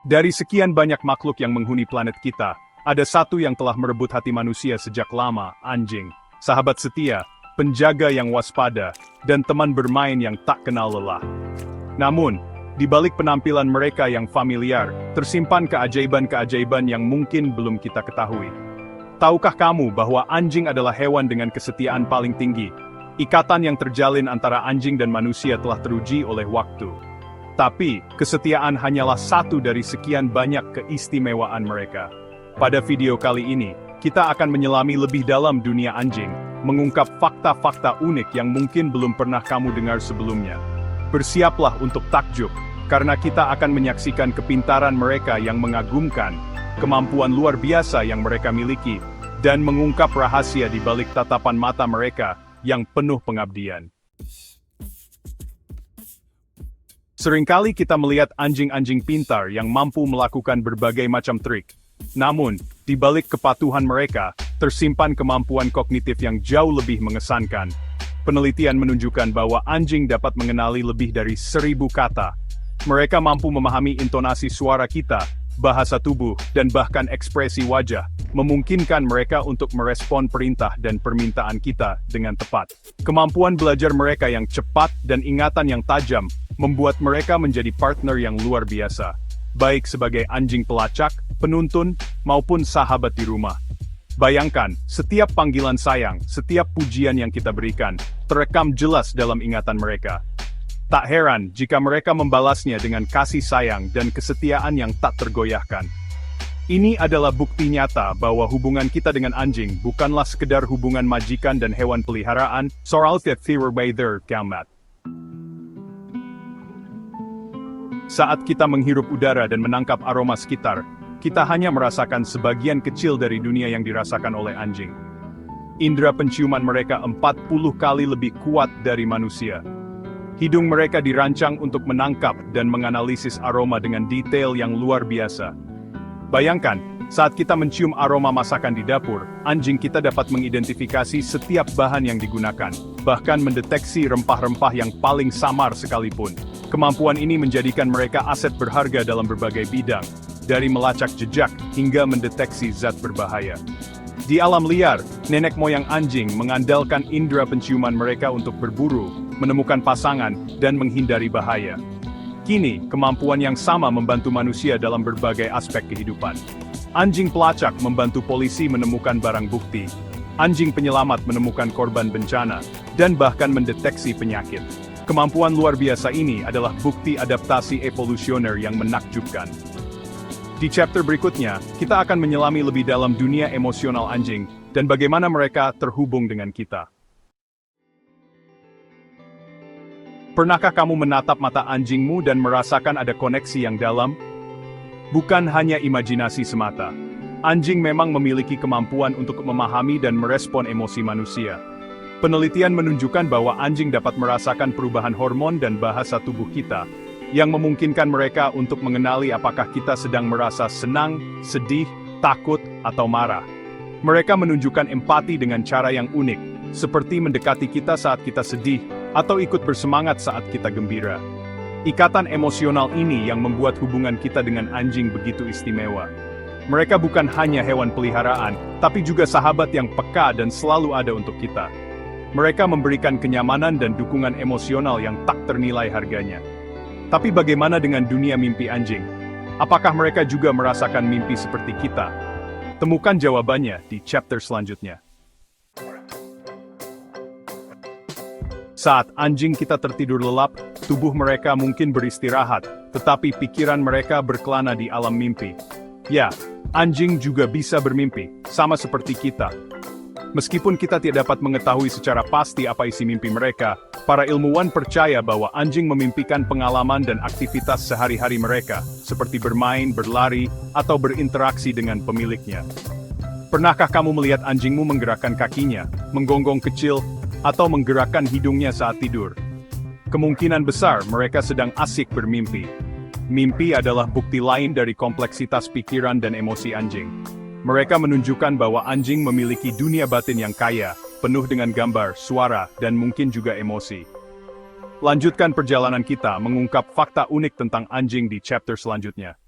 Dari sekian banyak makhluk yang menghuni planet kita, ada satu yang telah merebut hati manusia sejak lama, anjing. Sahabat setia, penjaga yang waspada, dan teman bermain yang tak kenal lelah. Namun, di balik penampilan mereka yang familiar, tersimpan keajaiban-keajaiban yang mungkin belum kita ketahui. Tahukah kamu bahwa anjing adalah hewan dengan kesetiaan paling tinggi? Ikatan yang terjalin antara anjing dan manusia telah teruji oleh waktu. Tapi, kesetiaan hanyalah satu dari sekian banyak keistimewaan mereka. Pada video kali ini, kita akan menyelami lebih dalam dunia anjing, mengungkap fakta-fakta unik yang mungkin belum pernah kamu dengar sebelumnya. Bersiaplah untuk takjub, karena kita akan menyaksikan kepintaran mereka yang mengagumkan, kemampuan luar biasa yang mereka miliki, dan mengungkap rahasia di balik tatapan mata mereka yang penuh pengabdian. Seringkali kita melihat anjing-anjing pintar yang mampu melakukan berbagai macam trik. Namun, di balik kepatuhan mereka, tersimpan kemampuan kognitif yang jauh lebih mengesankan. Penelitian menunjukkan bahwa anjing dapat mengenali lebih dari 1000 kata. Mereka mampu memahami intonasi suara kita, bahasa tubuh, dan bahkan ekspresi wajah, memungkinkan mereka untuk merespon perintah dan permintaan kita dengan tepat. Kemampuan belajar mereka yang cepat dan ingatan yang tajam, membuat mereka menjadi partner yang luar biasa, baik sebagai anjing pelacak, penuntun, maupun sahabat di rumah. Bayangkan, setiap panggilan sayang, setiap pujian yang kita berikan, terekam jelas dalam ingatan mereka. Tak heran jika mereka membalasnya dengan kasih sayang dan kesetiaan yang tak tergoyahkan. Ini adalah bukti nyata bahwa hubungan kita dengan anjing bukanlah sekedar hubungan majikan dan hewan peliharaan, soal their kamat. Saat kita menghirup udara dan menangkap aroma sekitar, kita hanya merasakan sebagian kecil dari dunia yang dirasakan oleh anjing. Indera penciuman mereka 40 kali lebih kuat dari manusia. Hidung mereka dirancang untuk menangkap dan menganalisis aroma dengan detail yang luar biasa. Bayangkan, saat kita mencium aroma masakan di dapur, anjing kita dapat mengidentifikasi setiap bahan yang digunakan, bahkan mendeteksi rempah-rempah yang paling samar sekalipun. Kemampuan ini menjadikan mereka aset berharga dalam berbagai bidang, dari melacak jejak hingga mendeteksi zat berbahaya. Di alam liar, nenek moyang anjing mengandalkan indera penciuman mereka untuk berburu, menemukan pasangan, dan menghindari bahaya. Kini, kemampuan yang sama membantu manusia dalam berbagai aspek kehidupan. Anjing pelacak membantu polisi menemukan barang bukti, anjing penyelamat menemukan korban bencana, dan bahkan mendeteksi penyakit. Kemampuan luar biasa ini adalah bukti adaptasi evolusioner yang menakjubkan. Di chapter berikutnya, kita akan menyelami lebih dalam dunia emosional anjing, dan bagaimana mereka terhubung dengan kita. Pernahkah kamu menatap mata anjingmu dan merasakan ada koneksi yang dalam? Bukan hanya imajinasi semata. Anjing memang memiliki kemampuan untuk memahami dan merespon emosi manusia. Penelitian menunjukkan bahwa anjing dapat merasakan perubahan hormon dan bahasa tubuh kita, yang memungkinkan mereka untuk mengenali apakah kita sedang merasa senang, sedih, takut, atau marah. Mereka menunjukkan empati dengan cara yang unik, seperti mendekati kita saat kita sedih, atau ikut bersemangat saat kita gembira. Ikatan emosional ini yang membuat hubungan kita dengan anjing begitu istimewa. Mereka bukan hanya hewan peliharaan, tapi juga sahabat yang peka dan selalu ada untuk kita. Mereka memberikan kenyamanan dan dukungan emosional yang tak ternilai harganya. Tapi bagaimana dengan dunia mimpi anjing? Apakah mereka juga merasakan mimpi seperti kita? Temukan jawabannya di chapter selanjutnya. Saat anjing kita tertidur lelap, tubuh mereka mungkin beristirahat, tetapi pikiran mereka berkelana di alam mimpi. Ya, anjing juga bisa bermimpi, sama seperti kita. Meskipun kita tidak dapat mengetahui secara pasti apa isi mimpi mereka, para ilmuwan percaya bahwa anjing memimpikan pengalaman dan aktivitas sehari-hari mereka, seperti bermain, berlari, atau berinteraksi dengan pemiliknya. Pernahkah kamu melihat anjingmu menggerakkan kakinya, menggonggong kecil, atau menggerakkan hidungnya saat tidur? Kemungkinan besar mereka sedang asik bermimpi. Mimpi adalah bukti lain dari kompleksitas pikiran dan emosi anjing. Mereka menunjukkan bahwa anjing memiliki dunia batin yang kaya, penuh dengan gambar, suara, dan mungkin juga emosi. Lanjutkan perjalanan kita mengungkap fakta unik tentang anjing di chapter selanjutnya.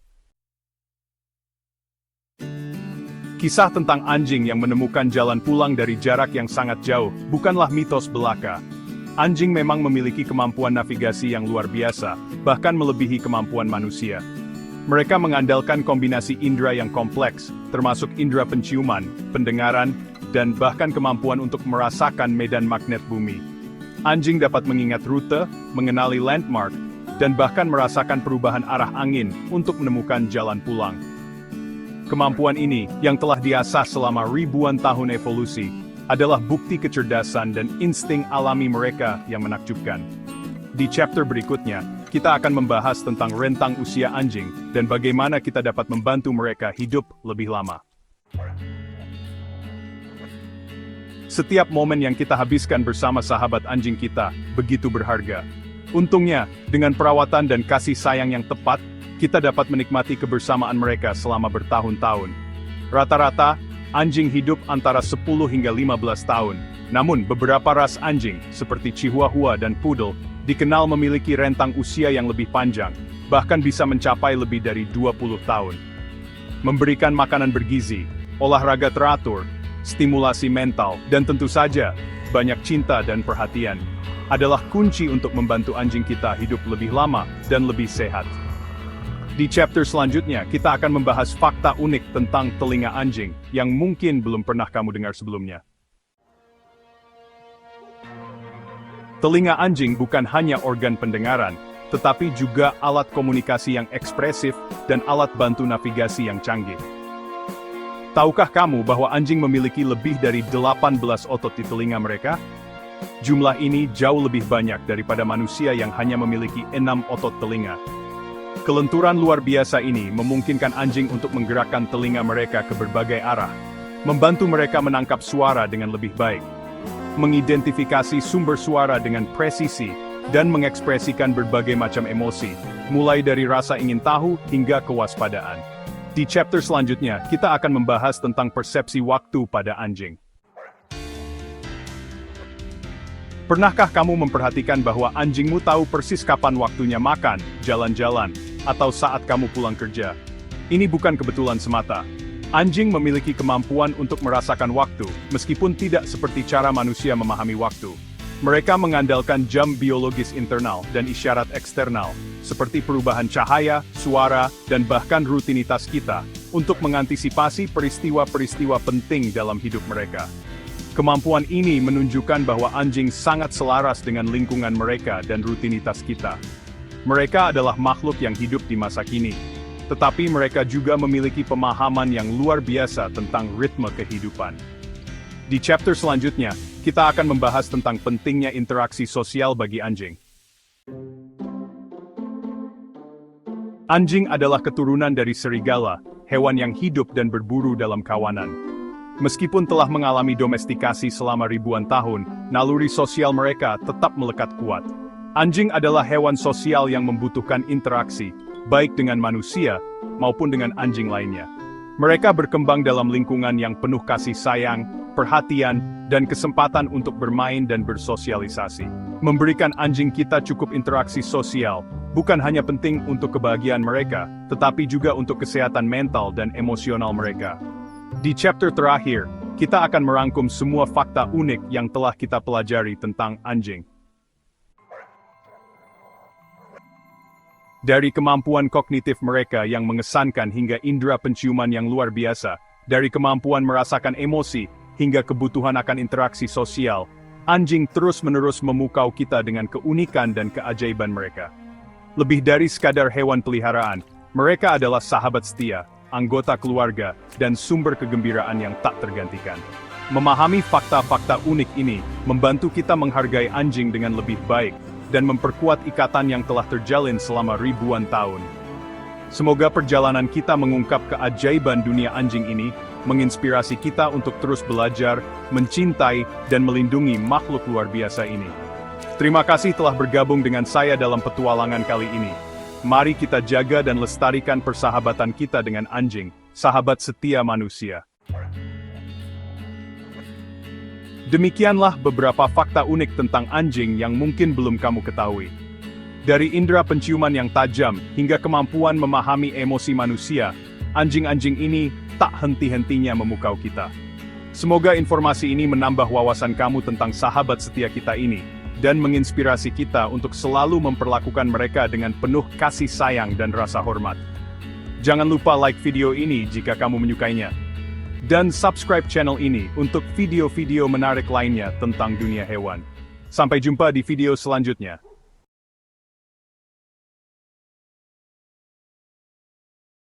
Kisah tentang anjing yang menemukan jalan pulang dari jarak yang sangat jauh, bukanlah mitos belaka. Anjing memang memiliki kemampuan navigasi yang luar biasa, bahkan melebihi kemampuan manusia. Mereka mengandalkan kombinasi indera yang kompleks, termasuk indera penciuman, pendengaran, dan bahkan kemampuan untuk merasakan medan magnet bumi. Anjing dapat mengingat rute, mengenali landmark, dan bahkan merasakan perubahan arah angin untuk menemukan jalan pulang. Kemampuan ini, yang telah diasah selama ribuan tahun evolusi, adalah bukti kecerdasan dan insting alami mereka yang menakjubkan. Di chapter berikutnya, kita akan membahas tentang rentang usia anjing, dan bagaimana kita dapat membantu mereka hidup lebih lama. Setiap momen yang kita habiskan bersama sahabat anjing kita, begitu berharga. Untungnya, dengan perawatan dan kasih sayang yang tepat, kita dapat menikmati kebersamaan mereka selama bertahun-tahun. Rata-rata, anjing hidup antara 10 hingga 15 tahun. Namun, beberapa ras anjing, seperti Chihuahua dan Poodle, dikenal memiliki rentang usia yang lebih panjang, bahkan bisa mencapai lebih dari 20 tahun. Memberikan makanan bergizi, olahraga teratur, stimulasi mental, dan tentu saja, banyak cinta dan perhatian, adalah kunci untuk membantu anjing kita hidup lebih lama dan lebih sehat. Di chapter selanjutnya, kita akan membahas fakta unik tentang telinga anjing, yang mungkin belum pernah kamu dengar sebelumnya. Telinga anjing bukan hanya organ pendengaran, tetapi juga alat komunikasi yang ekspresif dan alat bantu navigasi yang canggih. Tahukah kamu bahwa anjing memiliki lebih dari 18 otot di telinga mereka? Jumlah ini jauh lebih banyak daripada manusia yang hanya memiliki 6 otot telinga. Kelenturan luar biasa ini memungkinkan anjing untuk menggerakkan telinga mereka ke berbagai arah, membantu mereka menangkap suara dengan lebih baik, mengidentifikasi sumber suara dengan presisi, dan mengekspresikan berbagai macam emosi, mulai dari rasa ingin tahu hingga kewaspadaan. Di chapter selanjutnya, kita akan membahas tentang persepsi waktu pada anjing. Pernahkah kamu memperhatikan bahwa anjingmu tahu persis kapan waktunya makan, jalan-jalan, atau saat kamu pulang kerja? Ini bukan kebetulan semata. Anjing memiliki kemampuan untuk merasakan waktu, meskipun tidak seperti cara manusia memahami waktu. Mereka mengandalkan jam biologis internal dan isyarat eksternal, seperti perubahan cahaya, suara, dan bahkan rutinitas kita, untuk mengantisipasi peristiwa-peristiwa penting dalam hidup mereka. Kemampuan ini menunjukkan bahwa anjing sangat selaras dengan lingkungan mereka dan rutinitas kita. Mereka adalah makhluk yang hidup di masa kini, tetapi mereka juga memiliki pemahaman yang luar biasa tentang ritme kehidupan. Di chapter selanjutnya, kita akan membahas tentang pentingnya interaksi sosial bagi anjing. Anjing adalah keturunan dari serigala, hewan yang hidup dan berburu dalam kawanan. Meskipun telah mengalami domestikasi selama ribuan tahun, naluri sosial mereka tetap melekat kuat. Anjing adalah hewan sosial yang membutuhkan interaksi, baik dengan manusia maupun dengan anjing lainnya. Mereka berkembang dalam lingkungan yang penuh kasih sayang, perhatian, dan kesempatan untuk bermain dan bersosialisasi. Memberikan anjing kita cukup interaksi sosial, bukan hanya penting untuk kebahagiaan mereka, tetapi juga untuk kesehatan mental dan emosional mereka. Di chapter terakhir, kita akan merangkum semua fakta unik yang telah kita pelajari tentang anjing. Dari kemampuan kognitif mereka yang mengesankan hingga indera penciuman yang luar biasa, dari kemampuan merasakan emosi, hingga kebutuhan akan interaksi sosial, anjing terus-menerus memukau kita dengan keunikan dan keajaiban mereka. Lebih dari sekadar hewan peliharaan, mereka adalah sahabat setia, anggota keluarga, dan sumber kegembiraan yang tak tergantikan. Memahami fakta-fakta unik ini, membantu kita menghargai anjing dengan lebih baik, dan memperkuat ikatan yang telah terjalin selama ribuan tahun. Semoga perjalanan kita mengungkap keajaiban dunia anjing ini, menginspirasi kita untuk terus belajar, mencintai, dan melindungi makhluk luar biasa ini. Terima kasih telah bergabung dengan saya dalam petualangan kali ini. Mari kita jaga dan lestarikan persahabatan kita dengan anjing, sahabat setia manusia. Demikianlah beberapa fakta unik tentang anjing yang mungkin belum kamu ketahui. Dari indera penciuman yang tajam hingga kemampuan memahami emosi manusia, Anjing-anjing ini tak henti-hentinya memukau kita. Semoga informasi ini menambah wawasan kamu tentang sahabat setia kita ini, dan menginspirasi kita untuk selalu memperlakukan mereka dengan penuh kasih sayang dan rasa hormat. Jangan lupa like video ini jika kamu menyukainya. Dan subscribe channel ini untuk video-video menarik lainnya tentang dunia hewan. Sampai jumpa di video selanjutnya.